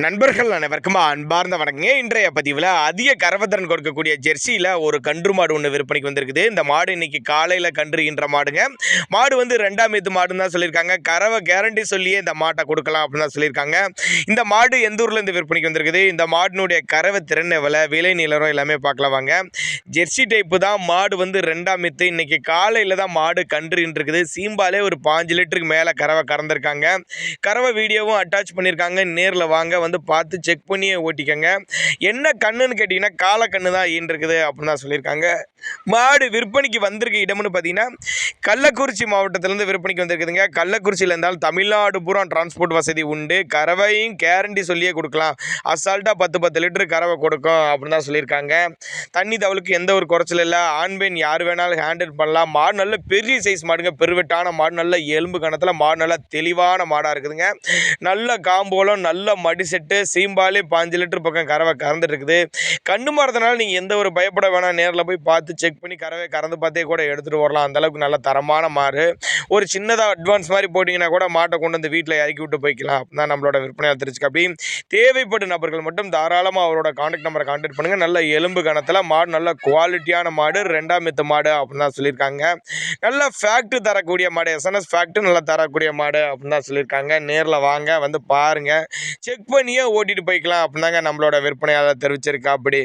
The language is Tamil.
நண்பர்கள் அனைவருக்கும் அன்பார்ந்த வணக்கங்க. இன்றைய பதிவில் அதிக கறவைத்திறன் கொடுக்கக்கூடிய ஜெர்சியில் ஒரு கன்று மாடு ஒன்று விற்பனைக்கு வந்திருக்குது. இந்த மாடு இன்னைக்கு காலையில் கன்றுகின்ற மாடுங்க. மாடு வந்து 2ஆம் ஈத்து மாடுன்னு தான் சொல்லியிருக்காங்க. கறவை கேரண்டி சொல்லியே இந்த மாட்டை கொடுக்கலாம் அப்படின்னு தான் சொல்லியிருக்காங்க. இந்த மாடு எந்த ஊரில் இருந்து விற்பனைக்கு வந்திருக்குது, இந்த மாடினுடைய கறவை திறன் எவ்வளோ, விலை நிலவரம் எல்லாமே பார்க்கலாம் வாங்க. ஜெர்சி டைப்பு தான் மாடு வந்து 2ஆம் ஈத்து. இன்னைக்கு காலையில் தான் மாடு கன்றுகின்னு இருக்குது. சீம்பாலே ஒரு 5 லிட்டருக்கு மேலே கறவை கறந்துருக்காங்க. கறவை வீடியோவும் அட்டாச் பண்ணியிருக்காங்க. நேரில் வாங்க வந்து பார்த்து செக் பண்ணியே ஓட்டிக்கங்க. என்ன கண்ணுன்னு கேட்டிங்கன்னா காலை கண்ணு தான் ஈன்றிருக்குது அப்படின்னு தான் சொல்லியிருக்காங்க. மாடு விற்பனைக்கு வந்திருக்க இடம்னு பார்த்தீங்கன்னா கள்ளக்குறிச்சி மாவட்டத்திலேருந்து விற்பனைக்கு வந்திருக்குதுங்க. கள்ளக்குறிச்சியில் இருந்தாலும் தமிழ்நாடு பூரா டிரான்ஸ்போர்ட் வசதி உண்டு. கறவையும் கேரண்டி சொல்லியே கொடுக்கலாம். அசால்ட்டாக 10 லிட்டரு கறவை கொடுக்கும் அப்படின்னு தான் சொல்லியிருக்காங்க. தண்ணி தவளுக்கு எந்த ஒரு குறைச்சல் இல்லை. ஆண் பெண் யார் வேணாலும் ஹேண்டில் பண்ணலாம். மாடு நல்ல பெரிய சைஸ் மாடுங்க, பெருவெட்டான மாடு, நல்ல எலும்பு கணத்தில் மாடு, நல்ல தெளிவான மாடாக இருக்குதுங்க. நல்ல காம்போலம், நல்ல மடி செட்டு, சீம்பாலே 5 லிட்டர் பக்கம் கறவை கறந்துட்டு இருக்குது. கண்ணு மாறதுனால நீங்கள் எந்த ஒரு பயப்பட வேணாம். நேரில் போய் பார்த்து செக் பண்ணி கறவை கறந்து பார்த்தே கூட எடுத்துகிட்டு வரலாம். அந்தளவுக்கு நல்ல தரமான மாடு. ஒரு சின்னதாக அட்வான்ஸ் மாதிரி போட்டிங்கன்னா கூட மாட்டை கொண்டு வந்து வீட்டில் இறக்கி விட்டு போய்க்கலாம். அப்படி தான் நம்மளோட விற்பனையாளர் தெரிஞ்சுக்க. அப்படி தேவைப்படும் நபர்கள் மட்டும் தாராளமாக அவரோட கான்டாக்ட் நம்பரை கான்டாக்ட் பண்ணுங்கள். நல்ல எலும்பு கணத்தில் மாடு, நல்ல குவாலிட்டியான மாடு, 2ஆம் ஈத்து மாடு அப்படின்னு தான் சொல்லியிருக்காங்க. நல்ல ஃபேக்ட்ரி தரக்கூடிய மாடு, எஸ்என்எஸ் ஃபேக்ட்ரி நல்லா தரக்கூடிய மாடு அப்படின்னு தான் சொல்லியிருக்காங்க. நேரில் வாங்க வந்து பாருங்கள், செக் பண்ணியே ஓட்டிகிட்டு போய்க்கலாம் அப்படின்னு தாங்க நம்மளோட விற்பனையாளர் தெரிவிச்சிருக்கா. அப்படி